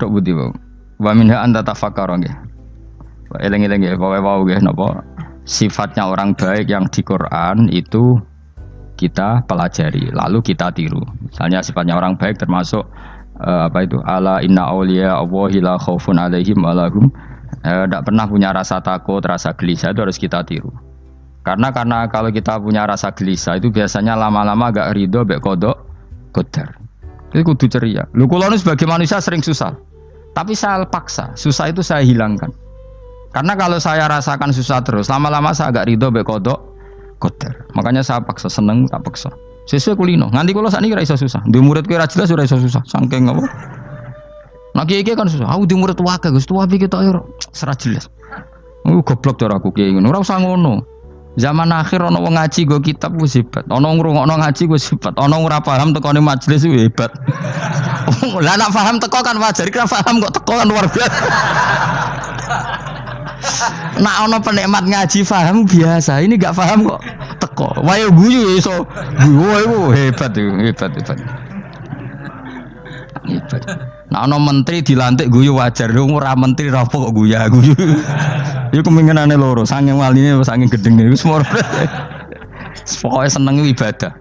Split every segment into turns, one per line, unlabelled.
tok budi wae. Wa minha anta tafakkara nggih. Eleng-eleng nggih pokoke wau nggih napa sifatnya orang baik yang di Quran itu kita pelajari lalu kita tiru. Misalnya sifatnya orang baik termasuk apa itu ala inna auliya Allahi la khaufun alaihim wa lahum tidak pernah punya rasa takut, rasa gelisah, itu harus kita tiru. Karena kalau kita punya rasa gelisah itu biasanya lama-lama agak ridho mbek kodok qadar. Itu kudu ceria. Lho kula nu sebagai manusia sering susah. Tapi saya paksa, susah itu saya hilangkan. Karena kalau saya rasakan susah terus, lama-lama saya agak ridho mbek kodok qadar. Makanya saya paksa, seneng tak paksa. Sesuai kulino. Nganti kula sakniki ra iso susah. Di murid kowe ra jelas ora iso susah. Saking apa? Nah kiai kan susah. Aku di murid wae Gus, tuwa iki tok ora jelas. Goblok cara aku kiai ngono. Ora usah ngono. Zaman akhir ana wong ngaji go kitab wis hebat. Ana ngrungokno ngaji wis hebat. Ana ora paham tekone majelis wis hebat. Lah nek paham teko kan wajar, kira paham kok teko kan luar biasa. Nak ana penikmat ngaji paham biasa. Ini enggak paham kok teko. Wae guyu iso. Guyu hebat hebat. Hebat. Nah, ana menteri dilantik guyu wajar, ora menteri ra apa kok guyu. Iku kemungkinane loro, saking waline saking gedenge wis moro. Pokoke seneng ibadah.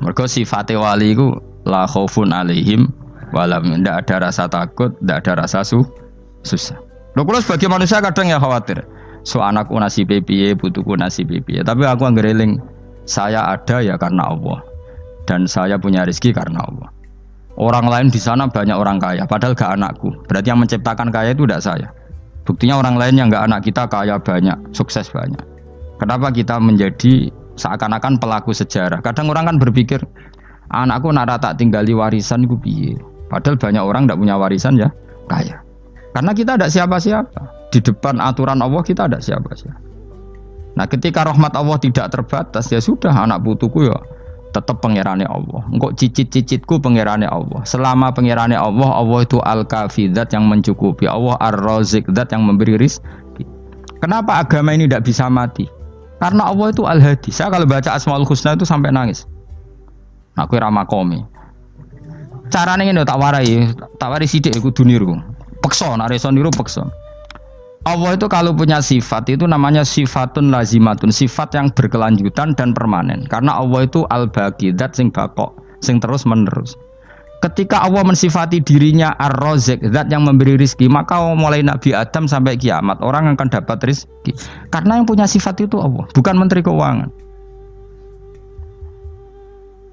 Mergo sifate wali iku la khaufun alaihim walam ndak ada rasa takut, ndak ada rasa susah. Lho kula sebagai manusia kadang ya khawatir. So anakku nasibe piye, putuku nasibe piye. Tapi aku anggere eling saya ada ya karena Allah. Dan saya punya rezeki karena Allah. Orang lain di sana banyak orang kaya, padahal gak anakku. Berarti yang menciptakan kaya itu tidak saya. Buktinya orang lain yang gak anak kita kaya banyak, sukses banyak. Kenapa kita menjadi seakan-akan pelaku sejarah? Kadang orang kan berpikir, anakku nak tak tinggali warisan itu piye. Padahal banyak orang tidak punya warisan ya kaya. Karena kita tidak siapa-siapa. Di depan aturan Allah kita tidak siapa-siapa. Nah ketika rahmat Allah tidak terbatas, ya sudah anak putuku ya tetap pangerane Allah. Engkau cicit-cicitku pangerane Allah. Selama pangerane Allah, Allah itu al-kafi, zat yang mencukupi. Allah ar-razik, zat yang memberi rizki. Kenapa agama ini tidak bisa mati? Karena Allah itu al-hadi. Saya kalau baca Asmaul Husna itu sampai nangis. Aku ramakomi. Caranya ini tak warai sidik aku duniru. Pekso, nareso niru pekso. Allah itu kalau punya sifat itu namanya sifatun lazimatun, sifat yang berkelanjutan dan permanen. Karena Allah itu al-baqi, zat sing baqo, sing terus menerus. Ketika Allah mensifati dirinya ar-razik, zat yang memberi rizki, maka mulai Nabi Adam sampai kiamat orang akan dapat rizki. Karena yang punya sifat itu Allah, bukan Menteri Keuangan.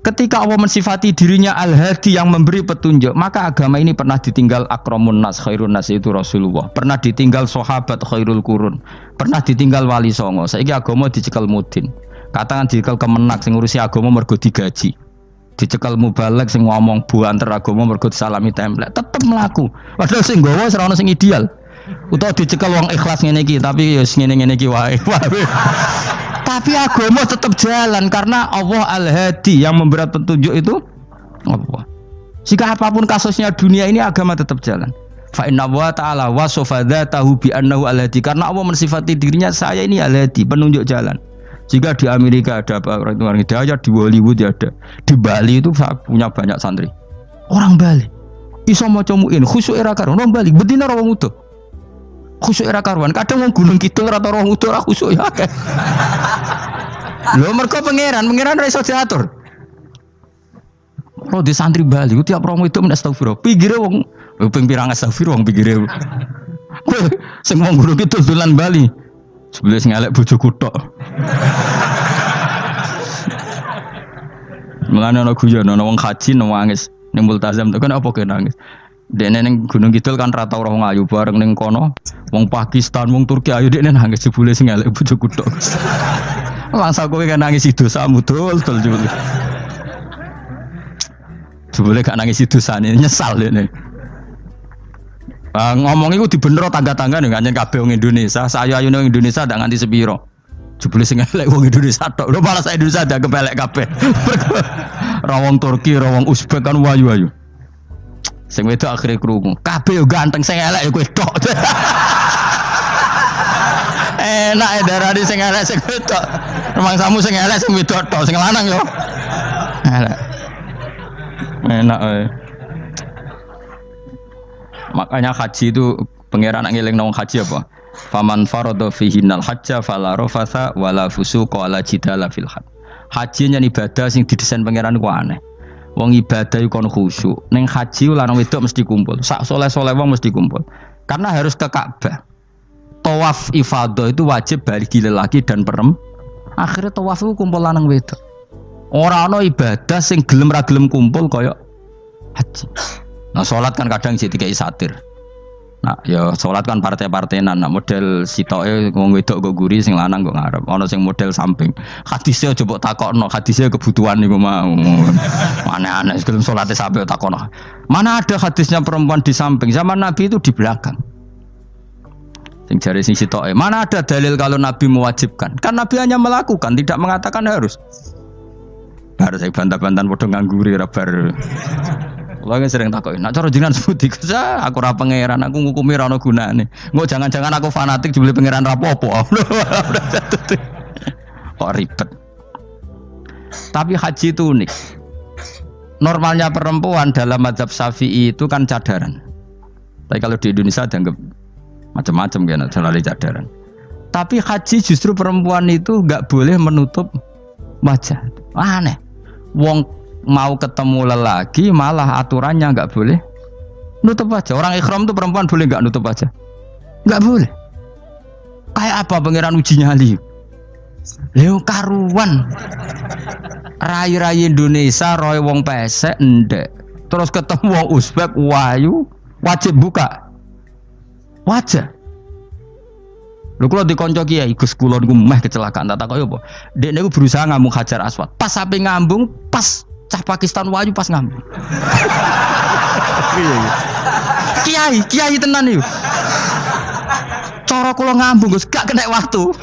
Ketika Allah mensifati dirinya al-hadi yang memberi petunjuk, maka agama ini pernah ditinggal akramun nas, khairun nas itu Rasulullah. Pernah ditinggal sahabat khairul qurun. Pernah ditinggal wali songo. Saiki agama dicekel mudin. Katakan dicekel kemenak sing ngurusi agama mergo digaji. Dicekel mubalek sing ngomong buanter agama mergo disalami template. Tetep mlaku. Padahal sing nggawa ora ono sing ideal. Utawa dicekel wong ikhlas ngene iki, tapi ya ngene-ngene iki wae. Tapi agama tetap jalan karena Allah al-hadi yang memberi petunjuk itu Allah. Jika apapun kasusnya dunia ini agama tetap jalan. Fa inna wa ta'ala wasofa dzatahu bi annahu al-hadi, karena Allah mensifati dirinya saya ini al-hadi, penunjuk jalan. Jika di Amerika ada orang hidayah, di Hollywood ada, di Bali itu saya punya banyak santri. Orang Bali iso maca muin khusyuk era karo orang Bali bedina ra wong utuh. Khusyuk era karuan, kadang wong Gunung Kidul rata roh utuh ora khusyuk ya akeh. Lho mergo pangeran ora iso diatur. Kalau di santri Bali ku tiap romo itu men astagfirullah. Pinggire wong ping pirang astagfirullah wong pinggire. Sing wong Gunung Kidul dolan Bali. Sebelah sing elek bojoku tok. Mulane ana guyon ana wong haji nangis ning multazam to kan apa ke nangis. Dene ning Gunung Kidul kan rata ora wong ayu bareng ning kono, wong Pakistan, wong Turki ayu dekne nangis jebule sing elek bojoku tok. Langsung kowe kan nangis dosamu dul jebule. Jebule gak nangis dosane nyesal dene. Ngomong iku dibenero tangga-tangga ning kanjen kabeh wong Indonesia, sayu-ayune wong Indonesia ndak nganti sepiro. Jebule sing elek wong Indonesia tok. Lho malah sak Indonesia ndak kepelek kabeh. Ra wong Turki, ra wong Uzbek kan wayu-ayu. Sing wedok akhire krungu. Kabeh yo ganteng, sing elek yo kowe tok. Enak e darani sing elek sing wedok. Rumangsamu sing elek sing wedok tok, sing lanang yo. Elek. Enak ae. Makanya haji itu pangeran ngeling nang haji apa? Faman farada fihinnal hajja fala rafatha wala fusuqa wala jidala fil hajj. Haji nya ibadah sing didesain pangeran ku aneh. Wong ibadah iku kon khusyuk. Ning haji lanang wedok mesti kumpul. Sak soleh-soleh wong mesti kumpul. Karena harus ke Ka'bah. Tawaf ifadah itu wajib bagi lelaki dan perempuan. Akhirnya tawaf itu kumpul lanang wedok. Ora ana ibadah sing gelem ra gelem kumpul kaya haji. Nah sholat kan kadang sih dikai satir. Nah ya sholat kan partai-partainan. Nah model sitoke wong wedok kok guri sing lanang kok ngarep. Ana sing model samping. Hadise aja mbok takokno, hadise kebutuhan niku mau. Aneh-aneh sebelum sholatnya sampai takokno. Mana ada hadisnya perempuan di samping? Zaman Nabi itu di belakang. Sing jare sing sitoke. Mana ada dalil kalau Nabi mewajibkan? Kan Nabi hanya melakukan, tidak mengatakan harus. Bar saya bantah-bantahan padha ngangguri ra bar. Kula sering takoki, nek cara jenengan sebuti aku ora pangeran, aku ngukumi ra ono gunane. Engko jangan-jangan aku fanatik jebule pangeran ra apa-apa. Kok ribet. Tapi haji itu unik. Normalnya perempuan dalam mazhab Syafi'i itu kan cadaran. Tapi kalau di Indonesia dianggap macam-macam kan, selalu cadaran. Tapi haji justru perempuan itu enggak boleh menutup wajah. Aneh. Wong mau ketemu lelaki malah aturannya nggak boleh nutup wajah. Orang ikhram tuh perempuan boleh nggak nutup wajah? Nggak boleh. Kayak apa pangeran uji nyali? Leo karuan. Rai-rai Indonesia roy wong pesek ndek. Terus ketemu wong Uzbek wayu wajib buka wajah. Lho kula dikonco kiai Gus kula niku meh kecelakaan tak takoki apa. Dek niku berusaha ngambung Hajar Aswad. Pas sampe ngambung pas cah Pakistan wayu pas ngambung. Kiai tenan iki. Cara kula ngambung Gus gak kena waktu.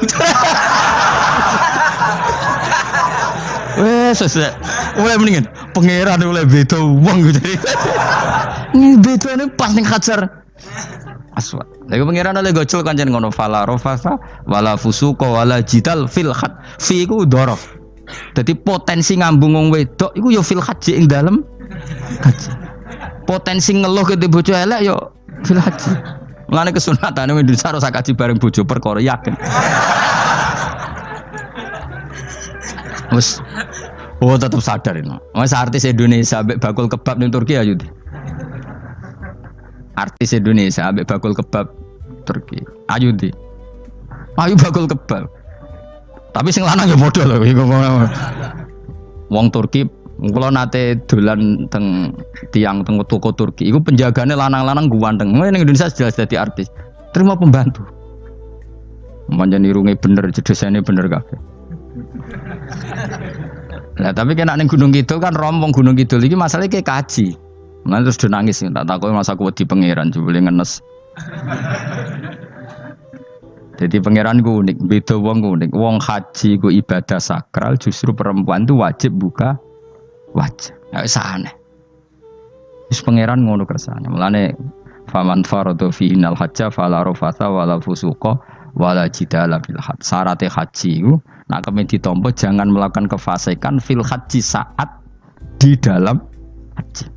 Wes sesek. Oleh mendingan pangeran oleh beda wong gitu. Ini bedane pas ning Hajar Aswad. Lha pangeran oleh gocul kancen ngono fala rafasa wala fusuqa wala jidal fil khat. Fi iku dhorof. Jadi potensi ngambung wong wedok iku ya fil haji ing dalem haji. Potensi ngeluh ke bojo elek ya fil haji. Mulane kesunatan wong Indonesia harus kaji bareng bojo perkara yakin. Wes tetap sadar ini. Mas artis Indonesia ambek bakul kebab ning Turki ayo. Artis Indonesia ambek bakul kebab Turki. Ayo di. Ayo bakul kebab. Tapi sing lanang ya modal lho iku. Wong Turki kula nate dolan teng tiang teng toko Turki. Iku penjagane lanang-lanang guwandeng. Ning Indonesia jelas dadi artis. Terima pembantu. Manjan irunge bener, jedesane bener kabeh. Lah tapi kena ning Gunung Kidul kan rombong Gunung Kidul iki masalahnya kayak kaji. Nah terus do nangis tak takoki masa aku wedi pangeran jebule ngenes. Jadi pangeran ku unik, beda wong unik. Wong haji ku ibadah sakral, justru perempuan itu wajib buka wajah. Nggak usah aneh. Terus pangeran ngono kersane. Mulane faman farada fihinnal hajja fala rafatha wala fusuqa wala jidala fil hajj. Syarat haji ku nak kemen ditampa jangan melakukan kefasikan fil haji saat di dalam haji.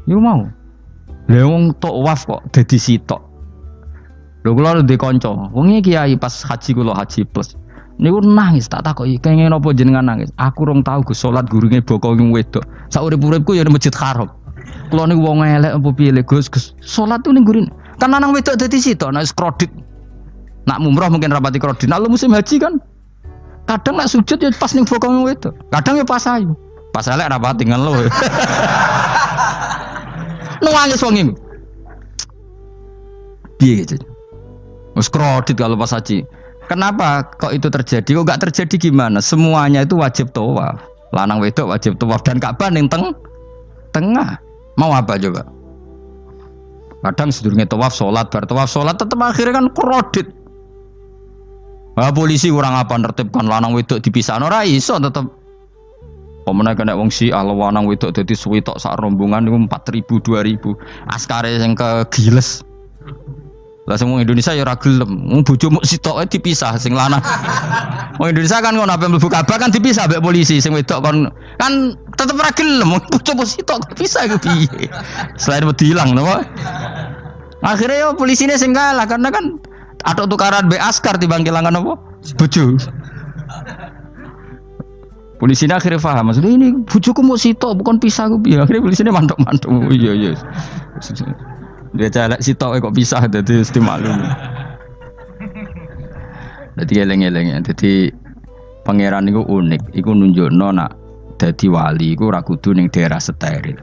Yo mau. Lah wong tawaf kok dadi sitok. Lho kula ndek kanca, wong iki kiai pas haji kula haji plus. Niku nangis tak takoki, kenging napa jenengan nangis? Aku rong tau Gus salat gurunge bokong wedok. Sak urip-uripku ya Masjid Haram. Kula niku wong elek apa piye le Gus? Salat tuh ning gurine. Kan lanang wedok dadi sitok nek kredit. Nak mumrah mungkin rapati kredit. Nak musim haji kan kadang nak sujud ya pas ning bokong wedok. Kadang ya pas ayu. Pas elek rapati ngelo. Nangis wong iki. Piye gitu? Wes kredit kalau pas haji. Kenapa kok itu terjadi? Kok enggak terjadi gimana? Semuanya itu wajib tawaf. Lanang wedok wajib tawaf dan Ka'bah ning tengah. Mau apa coba? Kadang sedurunge tawaf salat, bar tawaf salat tetep akhirnya kan kredit. Ah polisi kurang apa nertibkan lanang wedok dipisahno ora iso tetep. Pemene kena wong Syiah lanang wedok dadi suwitok sak rombongan niku 4.000 2.000. Askare sing kegiles. Lah semua Indonesia ya ora gelem. Bojo muk sitoke dipisah sing lanang. Wong Indonesia kan ngono ape mlebu Ka'bah kan dipisah mbek polisi sing wedok kan tetep ora gelem. Bojo muk sitok dipisah iku piye? Selain wedi ilang napa? Akhirnya yo polisine sing kalah karena kan atau tukaran be askar timbang kelangan apa? Bojo. Polisine akhirnya paham maksudnya ini bojoku mau sitok bukan pisah ku piye. Akhirnya polisine mantuk-mantuk. Oh, iya. Dia calek sitok kok pisah dadi mesti maklum. Dadi eleng-eleng. Dadi pangeran iku unik, iku nunjukno nak dadi wali iku ora kudu ning daerah steril.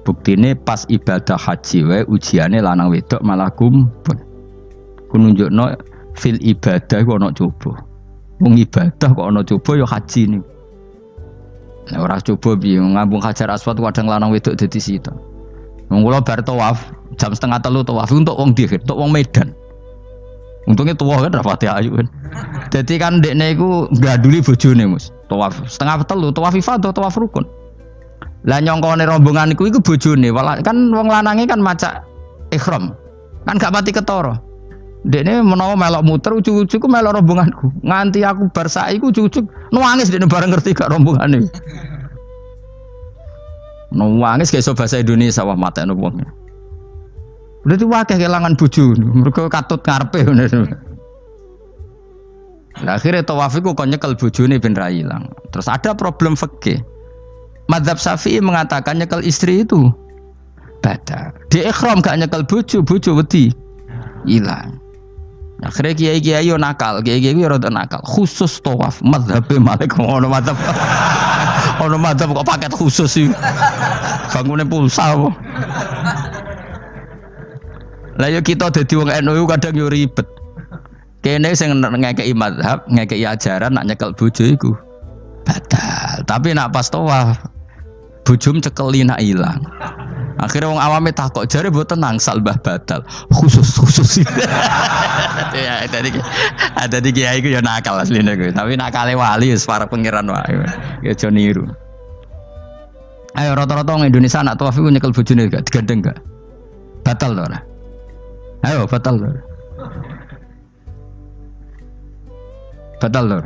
Buktine pas ibadah haji wae ujiane lanang wedok malah kumpul. Ku nunjukno fil ibadah ku ana coba. Wong ibadah kok ana coba ya haji niku. Nek ora coba piye ngambung Hajar Aswad kadang lanang wedok dadi sita. Wong kula bar tawaf jam 2:30 tawaf untuk wong dihir, untuk wong Medan. Untungnya tua kan rapati ayu kan. Jadi kan dekne iku ngganduli bojone Mus. Tawaf 2:30 tawaf ifadah tawaf rukun. Lah nyongkone rombongan iku bojone, kan wong lanange kan macak ihram. Kan gak pati ketara. Dekne menawa melok muter ujug-ujug melok rombonganku. Nganti aku bar saiki ujug-ujug nangis dekne bareng ngerti gak rombongane. Nangis gak iso bahasa Indonesia wah matekno wong. Berarti wakil kelangan bojo, mereka katut ngarepe. Nah, akhirnya tawaf iku kon nyekel bojone ben ra ilang. Terus ada problem fikih. Madzhab Syafi'i mengatakan nyekel istri itu batal. Di ikhram gak nyekel bojo wedi ilang. Akhirnya kiai-kiai yo nakal, kiai-kiai yo rada nakal. Khusus tawaf madzhab Malik ono madzhab. Ono madzhab kok paket khusus sih. Bangune pulsa apa? Lah yo kita dadi wong NU kadang yo ribet. Kene sing ngekeki mazhab, ngekeki ajaran nak nyekel bojo iku batal. Tapi nak pas tawaf bojom cekeli nak ilang. Akhirnya wong awame takok jare mboten nangsal mbah batal. Khusus. Ya tadi kiai iku yo nakal asline kuwi. Tapi nakale wali wis para pangeran wae. Ya aja niru. Ayo rata-rata wong Indonesia nak tawaf iku nyekel bojone gak digandeng gak? Batal to ora? Ayo batal lor. Batal lor.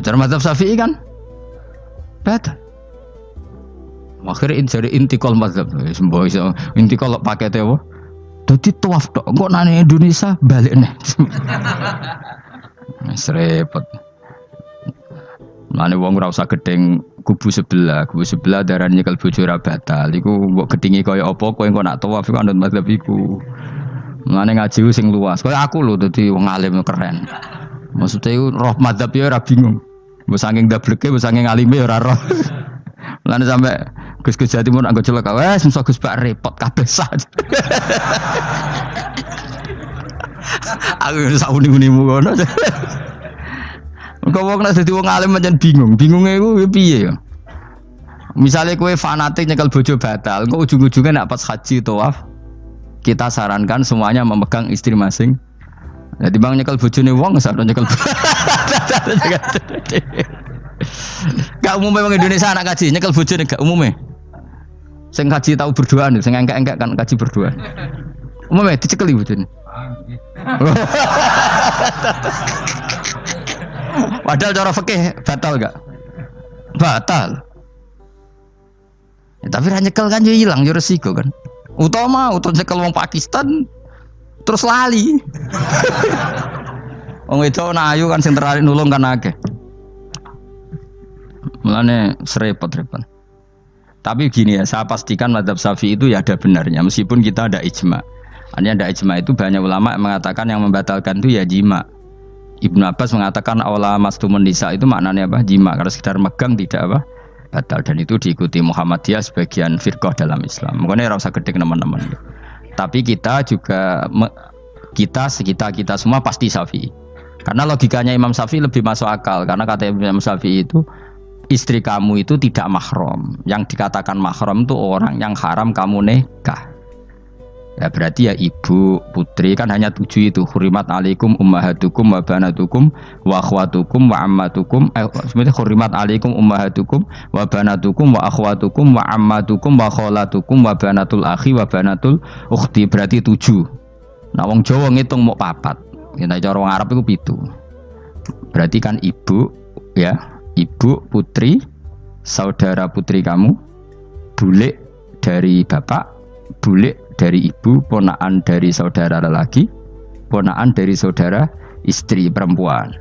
Cara mazhab Syafi'i kan batal. Akhirnya jadi intikal mazhab. Semboh iso intikal pakete apa? Dadi tawaf tok. Kok nang Indonesia balik neh. Wis repot. Mane wong ora usah gedeng kubu sebelah darane nyekel bojo ora batal. Iku mbok gedingi kaya apa kowe engko nak tawaf iku anut mazhab iku. Mane ngaji sing luas. Kaya aku lho dadi wong alim keren. Maksudnya iku roh mazhab ya ora bingung. Mbok saking dableke, mbok saking alime ya ora roh. Mane sampe Gus-gus Jawa Timur anggo celaka wes musa Gus Pak repot kabeh sah. Aku sak uni-unimu ngono. Engko wong nek dadi wong alim pancen bingung. Bingunge iku piye ya? Misale kowe fanatik nyekel bojo batal, engko ujung-ujunge nek pas haji tawaf kita sarankan semuanya memegang istri masing. Jadi bang nyekel bojone wong sampe nyekel. Gak umumnya wong Indonesia anak kaji nyekel bojone gak umumnya. Sing kaji tahu berduaan, sing engkek-engkek kan kaji berduaan. Umumnya dicekeli bojone. Padahal cara fikih batal gak? Batal. Ya, tapi ra nyekel kan yo ilang yo resiko kan. Utama nyekel wong Pakistan terus lali. Wong wedok ayu kan sing tertarik nulung kan akeh. Mulane serepot-repot. Tapi gini ya, saya pastikan mazhab Syafi'i itu ya ada benarnya meskipun kita ada ijma. Hanya ada ijma itu banyak ulama yang mengatakan yang membatalkan itu ya jima. Ibnu Abbas mengatakan awla mastumun nisa itu maknanya apa? Jima. Kalau sekedar megang tidak apa? Batal, dan itu diikuti Muhammadiyah sebagian firqah dalam Islam. Makanya ora usah gedeng teman-teman. Tapi kita juga kita semua pasti Syafi'i. Karena logikanya Imam Syafi'i lebih masuk akal karena kata Imam Syafi'i itu istri kamu itu tidak mahram. Yang dikatakan mahram itu orang yang haram kamu nikah. Ya berarti ya ibu, putri kan hanya 7 itu. Hurimat alaikum ummahatukum wa banatukum wa akhwatukum wa ammatukum. Sebenarnya hurimat alaikum ummahatukum wa banatukum wa akhwatukum wa ammatukum wa kholatukum wa banatul akhi wa banatul ukhti. Berarti 7. Nah wong Jawa ngitung mau 4. Kita cara wong Arab itu 7. Berarti kan ibu ya, ibu, putri, saudara putri kamu, bule dari bapak, bule dari ibu, ponakan dari saudara lelaki, ponakan dari saudara istri perempuan.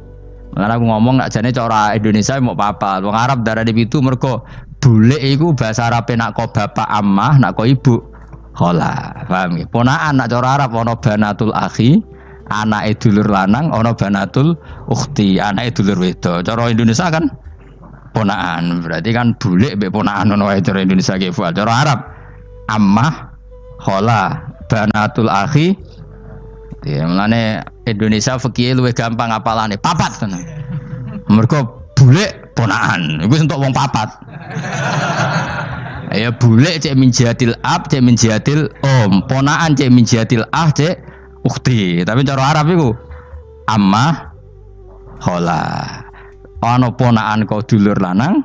Karena aku ngomong nak jane cara Indonesia mau papat. Wong Arab darah di itu mergo bule iku bahasa Arab nak ko bapak ammah, nak ko ibu khola. Paham ya? Ponakan nak cara Arab ana banatul akhi, anake dulur lanang, ana banatul ukhti, anake dulur wedok. Cara Indonesia kan ponakan. Berarti kan bule mbek ponakan ono wae cara Indonesia ki. Cara Arab ammah, khola, banatul akhi. Ya, mulane Indonesia fikih luwih gampang apalane papat tenan. Mergo bule ponakan, iku entuk wong papat. Ya bule cek min jihatil ab, cek min jihatil om, ponakan cek min jihatil ah, cek ukhti. Tapi cara Arab iku ammah khola. Ana ponakan kok dulur lanang,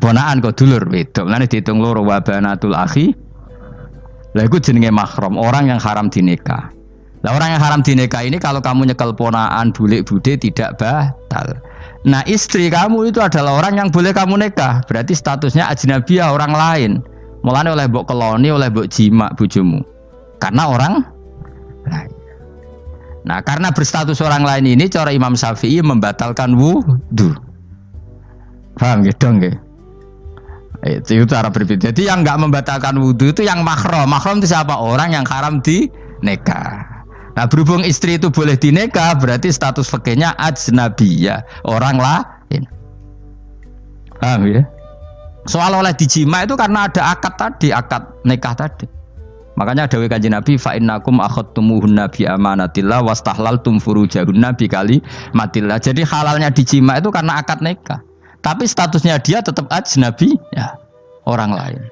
ponakan kok dulur wedok. Mulane diitung loro wa banatul akhi. Lah iku jenenge mahram, orang yang haram dinikah. Nah orang yang haram dinikah ini kalau kamu nyekel ponaan bulik bude tidak batal. Nah istri kamu itu adalah orang yang boleh kamu nikah. Berarti statusnya ajnabiyah, orang lain. Mulane oleh mbok keloni, oleh mbok jima bojomu. Karena orang lain. Nah karena berstatus orang lain ini cara Imam Syafi'i membatalkan wudu. Paham gitu nggih? Itu cara berbeda. Jadi yang enggak membatalkan wudu itu yang mahram. Mahram itu siapa? Orang yang haram dinikah. Nah berhubung istri itu boleh dinikah, berarti status fikihnya ajnabiyah, orang lain. Paham ya? Soal oleh dijima itu karena ada akad tadi, akad nikah tadi. Makanya dawuh Kanjeng Nabi, fa innakum akhadtumuhunna bi amanatillah wastahlaltum furujahunna bi kalimatillah. Jadi halalnya dijima itu karena akad nikah. Tapi statusnya dia tetap ajnabi, ya, orang lain.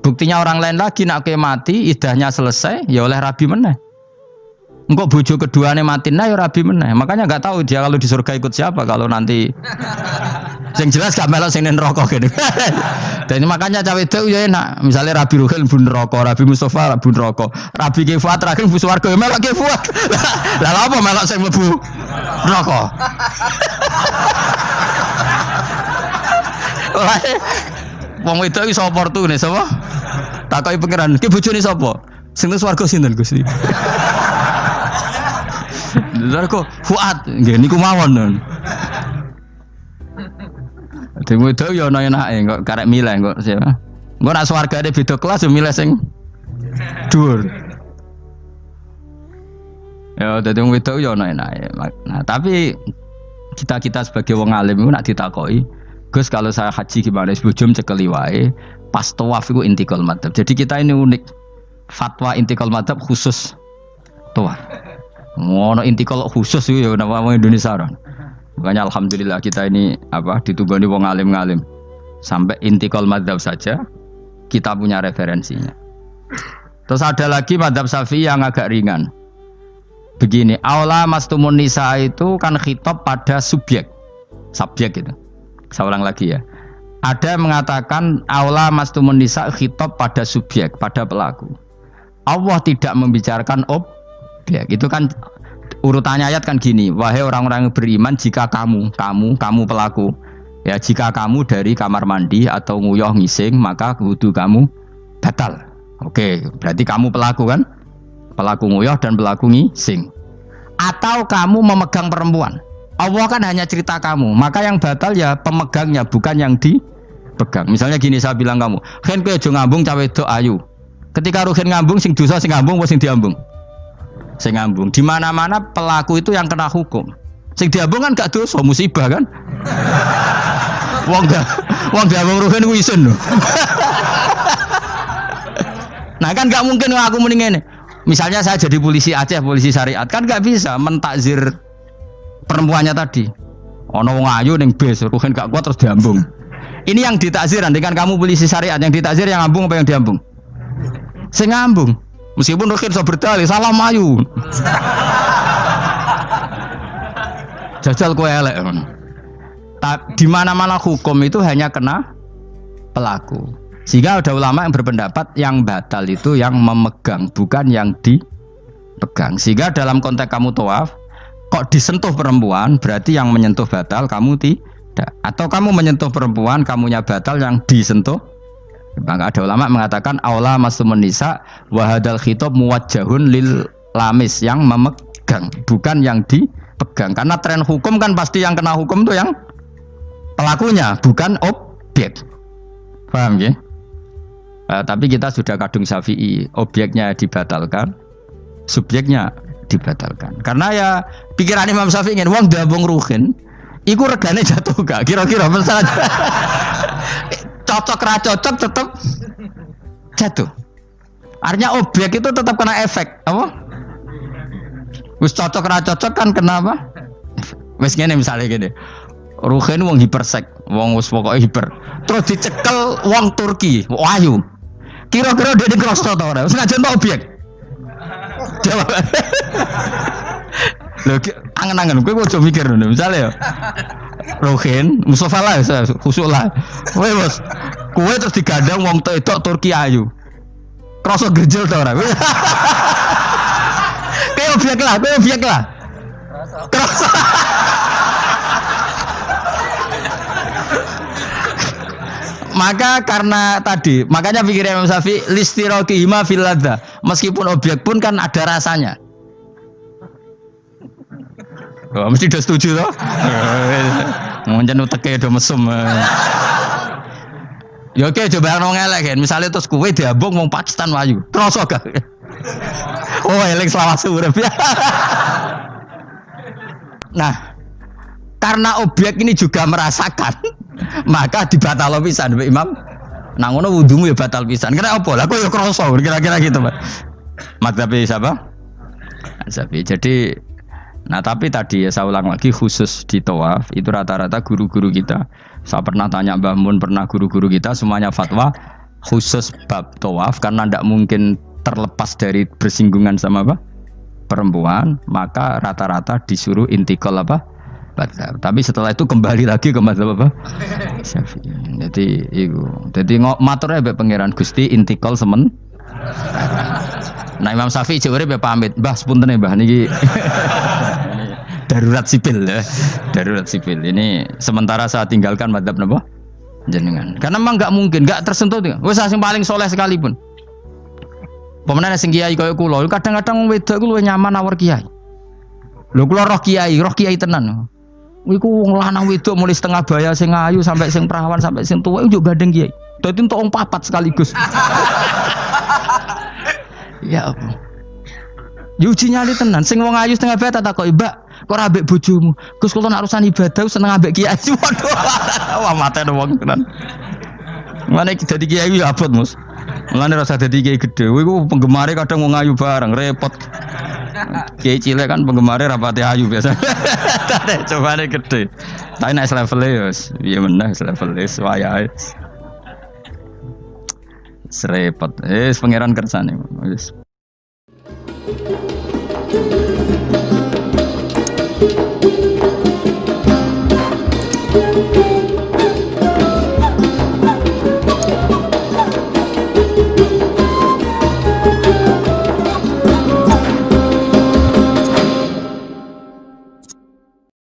Buktinya orang lain lagi nak mati, idahnya selesai, ya oleh rabi meneh. Engkau bojo keduanya mati nah ya rabi meneh. Makanya nggak tahu dia kalau di surga ikut siapa kalau nanti. Yang jelas gak melok sing neraka gitu. Dan makanya cawe itu ya enak. Misalnya Rabi Ruhil bun neraka, Rabi Mustafa bun neraka, Rabi Kifat terakhir bun swarga melok Kifat. Lah apa melok sing mlebu neraka? Wong wedok iso oportune sapa? Takoki pangeran, ki bojone sapa? Sing nang swarga sinten Gusti? Lha kok Fuad nggih niku mawon. Dene wedok yo ana enake kok karek milih kok siapa. Engko nek swargane beda kelas yo milih sing dhuwur. Ya dadi wong wedok yo ana enake. Nah, tapi kita sebagai wong alim iku nek ditakoki, Gus kalau saya haji gimana? Sebujum cekeli wae, pas tawaf iku intikal madzhab. Jadi kita ini unik. Fatwa intikal madzhab khusus tawaf. Ngono intikal khusus itu ya nama orang Indonesia kan. Makanya alhamdulillah kita ini ditugani wong alim-alim. Sampai intikal madzhab saja kita punya referensinya. Terus ada lagi madzhab Syafi'i yang agak ringan. Begini, aula mastumun nisa itu kan khitab pada subjek gitu. Saya ulang lagi ya. Ada yang mengatakan aula mastumun nisa khitab pada subjek, pada pelaku. Allah tidak membicarakan objek. Itu kan urutannya ayat kan gini, wahai orang-orang yang beriman, jika kamu pelaku, ya jika kamu dari kamar mandi atau nguyuh ngising, maka wudu kamu batal. Oke, berarti kamu pelaku kan? Pelaku nguyuh dan pelaku ngising. Atau kamu memegang perempuan. Allah kan hanya cerita kamu, maka yang batal ya pemegangnya, bukan yang dipegang. Misalnya gini, saya bilang kamu, "Ken kowe aja ngambung cawe wedok ayu." Ketika rugen ngambung, sing dosa sing ngambung apa sing diambung? Sing ngambung. Di mana-mana pelaku itu yang kena hukum. Sing diambung kan gak dosa, musibah kan? Wong diambung rugen ku isin lho. Nah kan gak mungkin aku mending ngene. Misalnya saya jadi polisi Aceh, polisi syariat, kan gak bisa mentakzir perempuannya tadi. Ono wong ayu ning bis, rugen gak kuat terus diambung. Ini yang ditakzir, dengan kamu polisi syariat, yang ditakzir yang ngambung apa yang diambung? Sing ngambung. Meskipun rugen iso berdalih, salah mayu. Jajal kowe elek. Di mana-mana hukum itu hanya kena pelaku. Sehingga ada ulama yang berpendapat yang batal itu yang memegang, bukan yang dipegang. Sehingga dalam konteks kamu tawaf, kok disentuh perempuan, berarti yang menyentuh batal, kamu tidak. Atau kamu menyentuh perempuan, kamunya batal, yang disentuh Maka ada ulama mengatakan aula masumun nisa wa hadzal khitab muwajjahun lil lamis yang memegang, bukan yang dipegang. Karena tren hukum kan pasti yang kena hukum itu yang pelakunya, bukan objek. Paham ya? Tapi kita sudah kadung Syafi'i, objeknya dibatalkan, subjeknya dibatalkan. Karena ya pikiran Imam Syafi'i ingin wong dabung ruhin, iku regane jatuh gak? Kira-kira misalnya cocok ra cocok tetap jatuh. Artinya objek itu tetap kena efek, apa? Wis cocok ra cocok kan kenapa? Wis ngene misalnya gini. Ruhin wong hipersek, wong wis pokoke hiper. Terus dicekel wong Turki, ayu. Kira-kira dia dikrosno to ora? Wis ngajen objek. Jawab. Lho angen-angen kowe ojo mikir ngono. Misale ya. Ruhin, Mustafa lah, khusuk lah. Kowe bos, kowe terus digandeng wong wedok Turki ayu. Kroso gerjel to ora? Kowe objek lah. Kroso. Maka karena tadi, makanya pikirnya Imam Syafi'i listiraqihima fil ladza. Meskipun objek pun kan ada rasanya. Oh, mesti udah setuju toh? Ngoncen uteke do mesum. Ya oke coba nang elek kan. Misale terus kowe diambung wong Pakistan wayu. Kroso gak? Oh, elek selawase urip. Nah, karena objek ini juga merasakan, maka dibatal pisan Mbak Imam. Nang ngono wudumu ya batal pisan. Kira apa? Lah kok ya kroso kira-kira gitu, Pak. Madzhab siapa? Syafi'i. Jadi tapi tadi ya saya ulang lagi khusus di tawaf itu rata-rata guru-guru kita. Saya pernah tanya Mbah Mun, pernah guru-guru kita semuanya fatwa khusus bab tawaf karena tidak mungkin terlepas dari bersinggungan sama apa? Perempuan, maka rata-rata disuruh intikal apa? Madzhab. Tapi setelah itu kembali lagi ke madzhab apa? Syafi'i. Jadi itu. Jadi maturnya mbek pangeran Gusti intikal semen. Nah Imam Syafi'i jare be pamit, Mbah sepunten Mbah niki. Darurat sipil ya. Darurat sipil. Ini sementara saya tinggalkan madzhab napa? Jenengan. Karena memang enggak mungkin, enggak tersentuh. Wis sing paling soleh sekalipun. Pemenang sing kiai kaya kula, kadang-kadang wedok iku luwih nyaman awor kiai. Lho kula roh kiai tenan. Iku wong lanang wedok mulai setengah baya sing ayu sampai sing perawan sampai sing tuwa iku gandeng kiai. Dadi entuk wong papat sekaligus. Ya apa? Yuji nyali tenan, sing wong ayu setengah baya tak takoki, "Mbak, kok ora ambek bojomu?" Gus kula nek urusan ibadah seneng ambek kiai. Waduh. Wah mate wong tenan. Mane dadi kiai ya abot, Mus. Mulane rasa dadi kiai gedhe. Kowe iku penggemare kadang wong ayu bareng repot. Kiai cilik kan penggemare rapati ayu biasa. Cobane gede. Tapi nek level ya wis piye meneh level wis wayahe. Serepot. Pangeran kersane. Wis